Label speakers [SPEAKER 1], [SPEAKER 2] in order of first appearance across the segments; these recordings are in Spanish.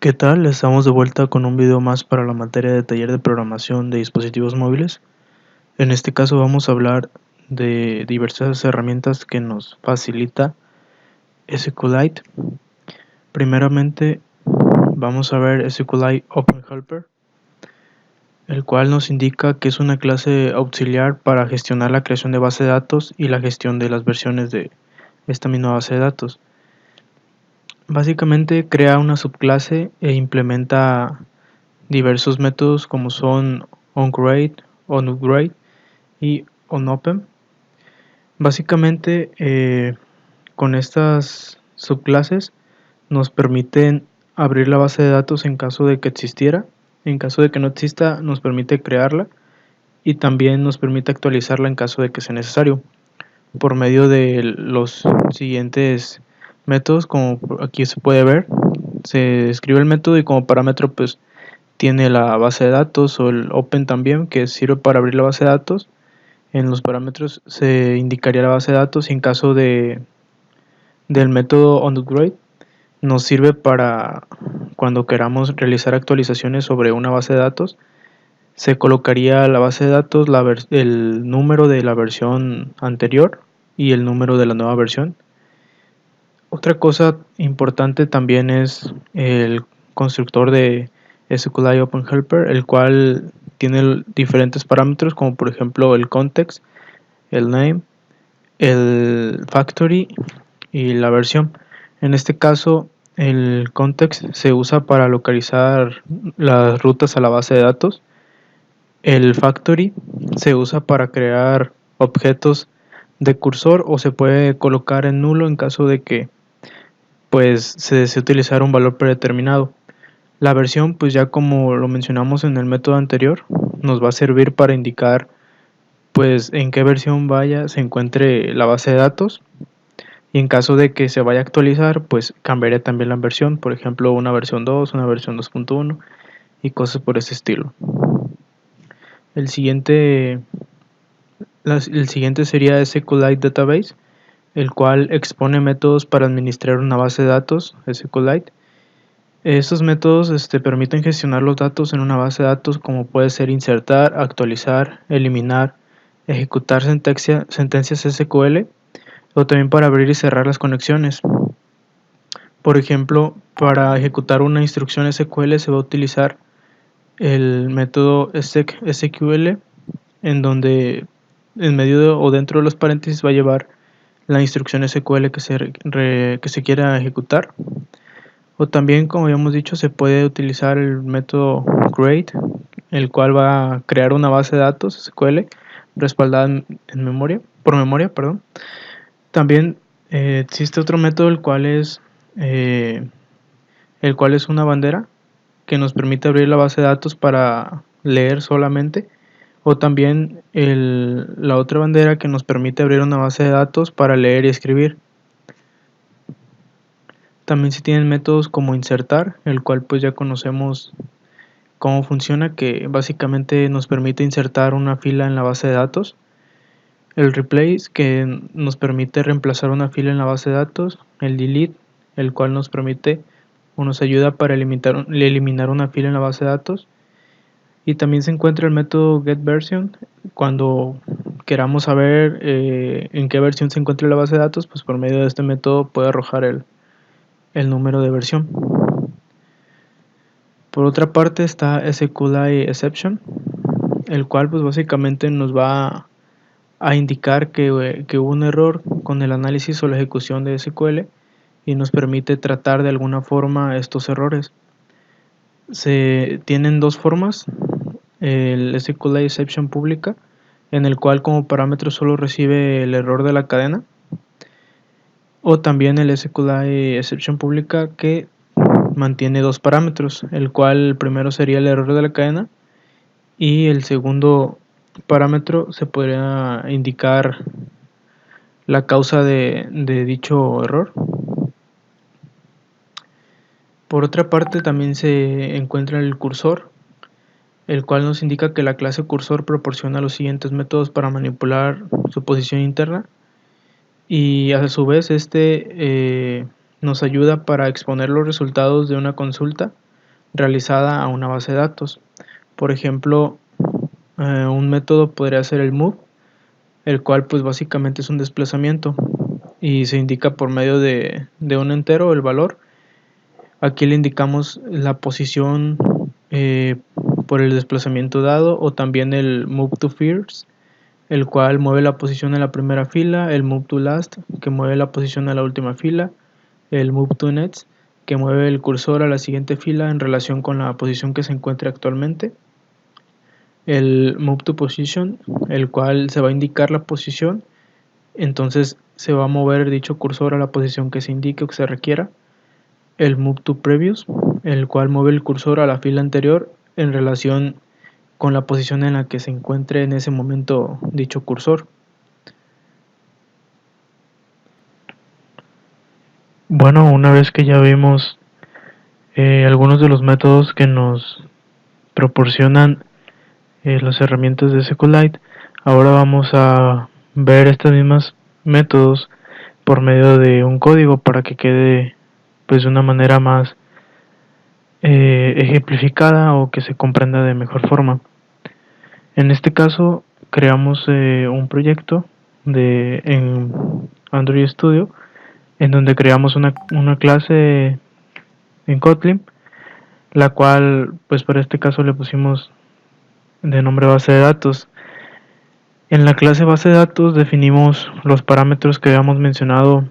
[SPEAKER 1] ¿Qué tal? Estamos de vuelta con un video más para la materia de taller de programación de dispositivos móviles. En este caso vamos a hablar de diversas herramientas que nos facilita SQLite. Primeramente vamos a ver SQLite Open Helper, el cual nos indica que es una clase auxiliar para gestionar la creación de base de datos y la gestión de las versiones de esta misma base de datos. Básicamente crea una subclase e implementa diversos métodos como son onCreate, onUpgrade y onOpen. Básicamente con estas subclases nos permiten abrir la base de datos en caso de que existiera. En caso de que no exista, nos permite crearla y también nos permite actualizarla en caso de que sea necesario por medio de los siguientes métodos. Como aquí se puede ver, se escribe el método y como parámetro pues tiene la base de datos o el open también, que sirve para abrir la base de datos. En los parámetros se indicaría la base de datos y en caso del método onUpgrade nos sirve para cuando queramos realizar actualizaciones sobre una base de datos. Se colocaría la base de datos, el número de la versión anterior y el número de la nueva versión. Otra cosa importante también es el constructor de SQLite Open Helper, el cual tiene diferentes parámetros como por ejemplo el context, el name, el factory y la versión. En este caso el context se usa para localizar las rutas a la base de datos. El factory se usa para crear objetos de cursor o se puede colocar en nulo en caso de que pues se desea utilizar un valor predeterminado. La versión, pues ya como lo mencionamos en el método anterior, nos va a servir para indicar pues en qué versión se encuentre la base de datos, y en caso de que se vaya a actualizar pues cambiaría también la versión, por ejemplo una versión 2, una versión 2.1 y cosas por ese estilo. El siguiente sería SQLite Database, el cual expone métodos para administrar una base de datos SQLite. Estos métodos permiten gestionar los datos en una base de datos, como puede ser insertar, actualizar, eliminar, ejecutar sentencias SQL o también para abrir y cerrar las conexiones. Por ejemplo, para ejecutar una instrucción SQL se va a utilizar el método SQL, en donde en medio o dentro de los paréntesis va a llevar la instrucción SQL que se quiera ejecutar. O también, como habíamos dicho, se puede utilizar el método create, el cual va a crear una base de datos SQL respaldada por memoria, perdón. También existe otro método eh, el cual es una bandera que nos permite abrir la base de datos para leer solamente, o también la otra bandera que nos permite abrir una base de datos para leer y escribir. También se tienen métodos como insertar, el cual pues ya conocemos cómo funciona, que básicamente nos permite insertar una fila en la base de datos. El replace, que nos permite reemplazar una fila en la base de datos. El delete, el cual nos permite o nos ayuda para eliminar una fila en la base de datos. Y también se encuentra el método getVersion, cuando queramos saber en qué versión se encuentra la base de datos, pues por medio de este método puede arrojar el número de versión. Por otra parte está SQLite Exception, el cual pues básicamente nos va a indicar que hubo un error con el análisis o la ejecución de SQL y nos permite tratar de alguna forma estos errores. Se tienen dos formas: el SQLite Exception pública, en el cual como parámetro solo recibe el error de la cadena, o también el SQLite Exception pública, que mantiene dos parámetros, el cual el primero sería el error de la cadena y el segundo parámetro se podría indicar la causa de dicho error. Por otra parte también se encuentra el cursor, el cual nos indica que la clase cursor proporciona los siguientes métodos para manipular su posición interna, y a su vez nos ayuda para exponer los resultados de una consulta realizada a una base de datos. Por ejemplo, un método podría ser el move, el cual pues básicamente es un desplazamiento y se indica por medio de un entero el valor. Aquí le indicamos la posición por el desplazamiento dado, o también el move to first, el cual mueve la posición en la primera fila, el move to last, que mueve la posición a la última fila, el move to next, que mueve el cursor a la siguiente fila en relación con la posición que se encuentre actualmente, el move to position, el cual se va a indicar la posición, entonces se va a mover dicho cursor a la posición que se indique o que se requiera, el move to previous, el cual mueve el cursor a la fila anterior en relación con la posición en la que se encuentre en ese momento dicho cursor. Bueno, una vez que ya vimos algunos de los métodos que nos proporcionan las herramientas de SQLite, ahora vamos a ver estos mismos métodos por medio de un código para que quede pues de una manera más ejemplificada o que se comprenda de mejor forma. En este caso creamos un proyecto en Android Studio en donde creamos una clase en Kotlin, la cual pues para este caso le pusimos de nombre base de datos. En la clase base de datos definimos los parámetros que habíamos mencionado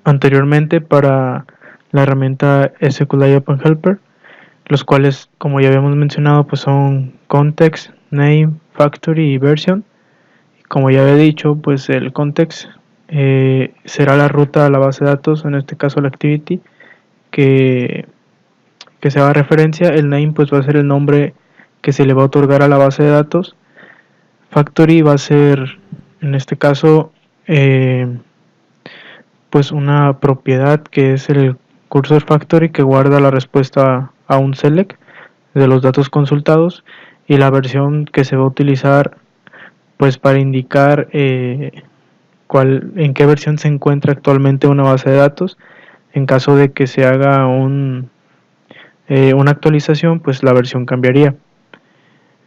[SPEAKER 1] anteriormente para la herramienta SQLite Open Helper, los cuales, como ya habíamos mencionado, pues son context, name, factory y version. Como ya había dicho, pues el context será la ruta a la base de datos, en este caso la activity que se haga referencia. El name pues va a ser el nombre que se le va a otorgar a la base de datos. Factory va a ser, en este caso, pues una propiedad que es el cursor factory, que guarda la respuesta a un select de los datos consultados, y la versión que se va a utilizar pues para indicar en qué versión se encuentra actualmente una base de datos. En caso de que se haga una actualización, pues la versión cambiaría.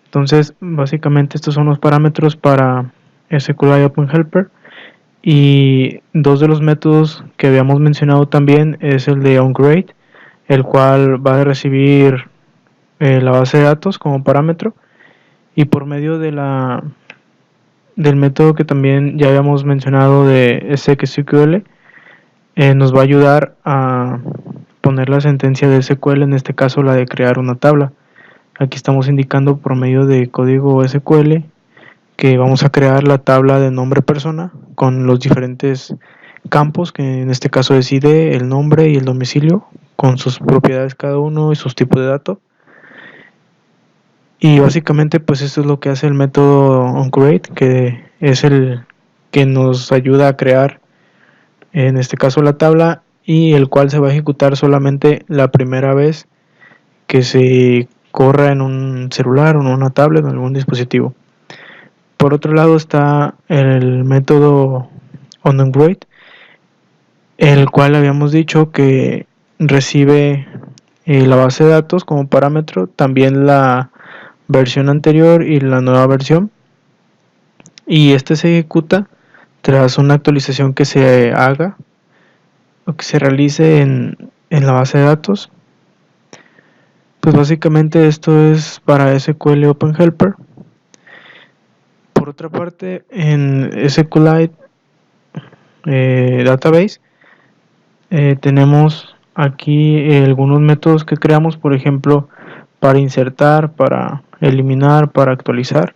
[SPEAKER 1] Entonces, básicamente estos son los parámetros para SQLite Open Helper. Y dos de los métodos que habíamos mencionado también es el de onGrade, el cual va a recibir la base de datos como parámetro, y por medio del método que también ya habíamos mencionado de SQL, nos va a ayudar a poner la sentencia de SQL, en este caso la de crear una tabla. Aquí estamos indicando por medio de código SQL que vamos a crear la tabla de nombre persona con los diferentes campos, que en este caso es ID, el nombre y el domicilio, con sus propiedades cada uno y sus tipos de datos. Y básicamente pues esto es lo que hace el método onCreate, que es el que nos ayuda a crear en este caso la tabla, y el cual se va a ejecutar solamente la primera vez que se corra en un celular o en una tablet o en algún dispositivo. Por otro lado está el método onOnGrade, el cual habíamos dicho que recibe la base de datos como parámetro, también la versión anterior y la nueva versión, y este se ejecuta tras una actualización que se haga o que se realice en la base de datos. Pues básicamente esto es para SQL Open Helper. Por otra parte, en SQLite Database tenemos aquí algunos métodos que creamos, por ejemplo, para insertar, para eliminar, para actualizar.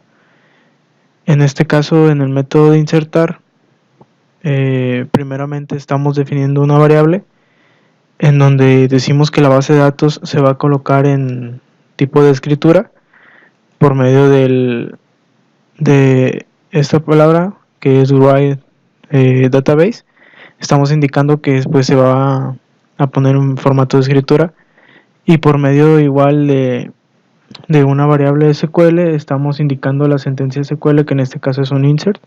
[SPEAKER 1] En este caso, en el método de insertar, primeramente estamos definiendo una variable en donde decimos que la base de datos se va a colocar en tipo de escritura por medio de esta palabra que es write database. Estamos indicando que después se va a poner un formato de escritura, y por medio igual de una variable SQL estamos indicando la sentencia SQL, que en este caso es un insert.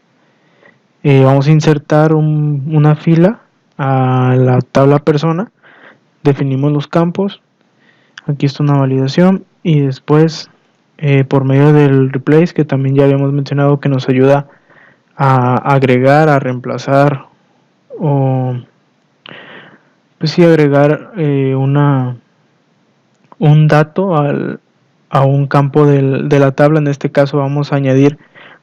[SPEAKER 1] Vamos a insertar una fila a la tabla persona, definimos los campos. aquí está una validación, y después por medio del replace, que también ya habíamos mencionado, que nos ayuda a agregar, a reemplazar, o pues sí, agregar un dato a un campo de la tabla. En este caso vamos a añadir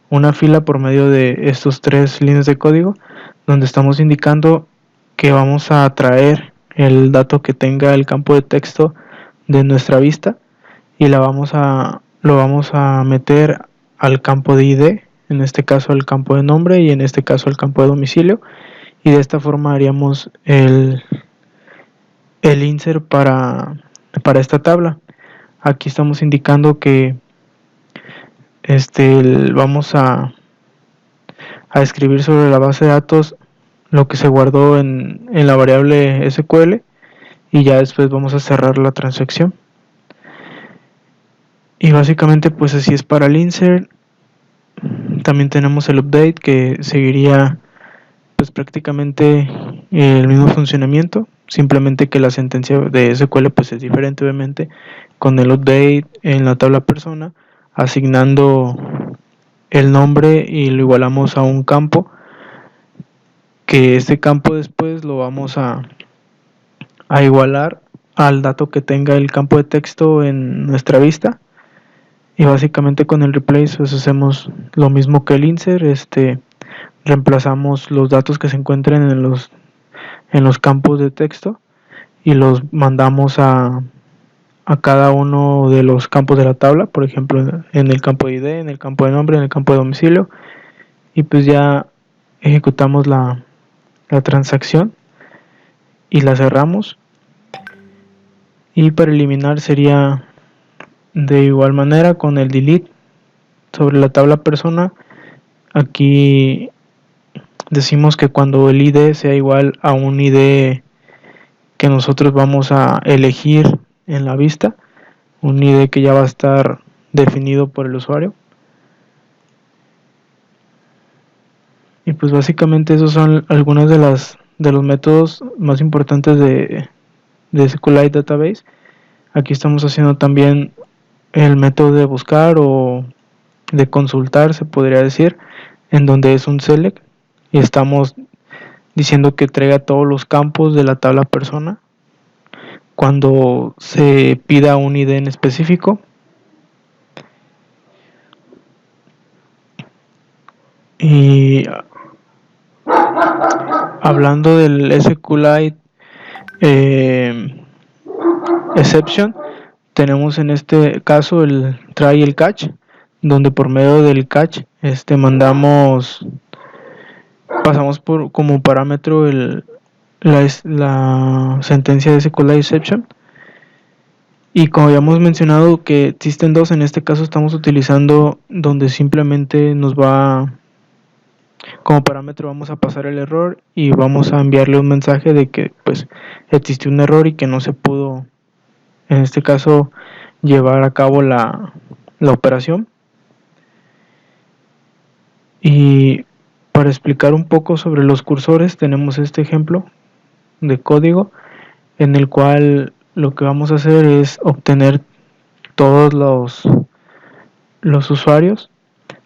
[SPEAKER 1] una fila por medio de estos 3 líneas de código, donde estamos indicando que vamos a traer el dato que tenga el campo de texto de nuestra vista, y lo vamos a meter al campo de ID, en este caso al campo de nombre, y en este caso al campo de domicilio, y de esta forma haríamos el insert para esta tabla. Aquí estamos indicando que vamos a escribir sobre la base de datos lo que se guardó en la variable SQL, y ya después vamos a cerrar la transacción. Y básicamente pues así es para el insert. También tenemos el update, que seguiría pues prácticamente el mismo funcionamiento, simplemente que la sentencia de SQL pues es diferente, obviamente, con el update en la tabla persona, asignando el nombre y lo igualamos a un campo, que este campo después lo vamos a igualar al dato que tenga el campo de texto en nuestra vista. Y básicamente con el replace pues hacemos lo mismo que el insert. Reemplazamos los datos que se encuentren en los campos de texto y los mandamos a cada uno de los campos de la tabla, por ejemplo en el campo de ID, en el campo de nombre, en el campo de domicilio, y pues ya ejecutamos la transacción y la cerramos. Y para eliminar sería de igual manera con el delete sobre la tabla persona. Aquí decimos que cuando el ID sea igual a un ID que nosotros vamos a elegir en la vista, un ID que ya va a estar definido por el usuario. Y pues básicamente esos son algunos de los métodos más importantes de SQLite Database. Aquí estamos haciendo también el método de buscar o de consultar, se podría decir, en donde es un select, y estamos diciendo que traiga todos los campos de la tabla persona cuando se pida un ID en específico. Y hablando del SQLite exception, tenemos en este caso el try y el catch, donde por medio del catch pasamos por como parámetro la sentencia de SQLite exception. Y como habíamos mencionado que existen dos, en este caso estamos utilizando donde simplemente nos va, como parámetro vamos a pasar el error y vamos a enviarle un mensaje de que pues existió un error y que no se pudo, en este caso, llevar a cabo la operación. Y para explicar un poco sobre los cursores, tenemos este ejemplo de código en el cual lo que vamos a hacer es obtener todos los usuarios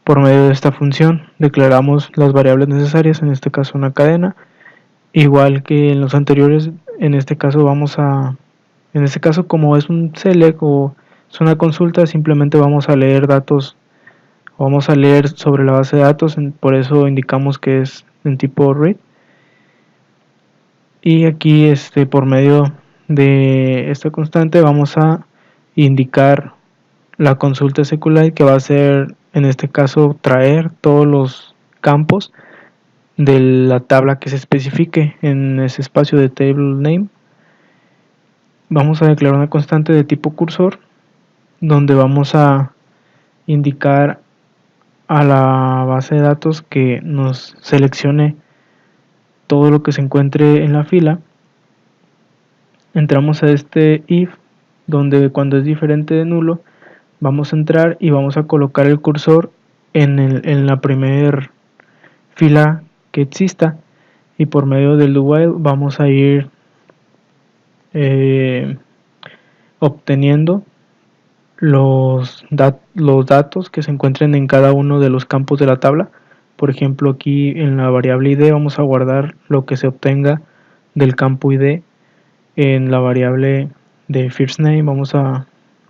[SPEAKER 1] por medio de esta función. Declaramos las variables necesarias, en este caso una cadena, igual que en los anteriores. En este caso como es un select o es una consulta, simplemente vamos a leer datos, vamos a leer sobre la base de datos, por eso indicamos que es en tipo read. Y aquí por medio de esta constante vamos a indicar la consulta SQLite, que va a ser en este caso traer todos los campos de la tabla que se especifique en ese espacio de table name. Vamos a declarar una constante de tipo cursor, donde vamos a indicar a la base de datos que nos seleccione todo lo que se encuentre en la fila. Entramos a este if, donde cuando es diferente de nulo vamos a entrar y vamos a colocar el cursor en la primera fila que exista, y por medio del do while vamos a ir obteniendo los datos que se encuentren en cada uno de los campos de la tabla. Por ejemplo, aquí en la variable id vamos a guardar lo que se obtenga del campo id. En la variable de first name vamos a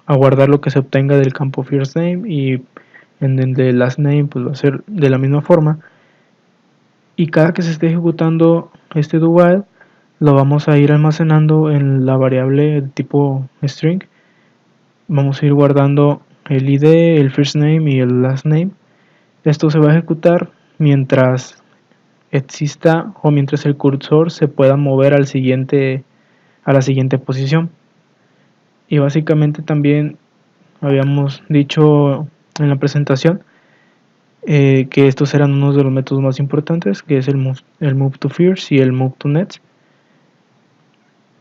[SPEAKER 1] guardar lo que se obtenga del campo first name, y en el de last name pues va a ser de la misma forma. Y cada que se esté ejecutando este do while lo vamos a ir almacenando en la variable de tipo string. Vamos a ir guardando el id, el first name y el last name. Esto se va a ejecutar mientras exista o mientras el cursor se pueda mover a la siguiente posición. Y básicamente también habíamos dicho en la presentación que estos eran unos de los métodos más importantes, que es el move to first y el move to next.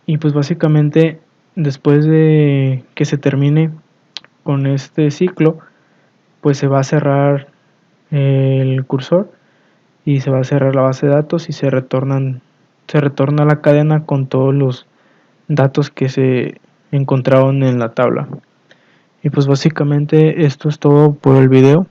[SPEAKER 1] Y pues básicamente después de que se termine con este ciclo, pues se va a cerrar el cursor y se va a cerrar la base de datos y se retorna la cadena con todos los datos que se encontraron en la tabla. Y pues básicamente esto es todo por el video.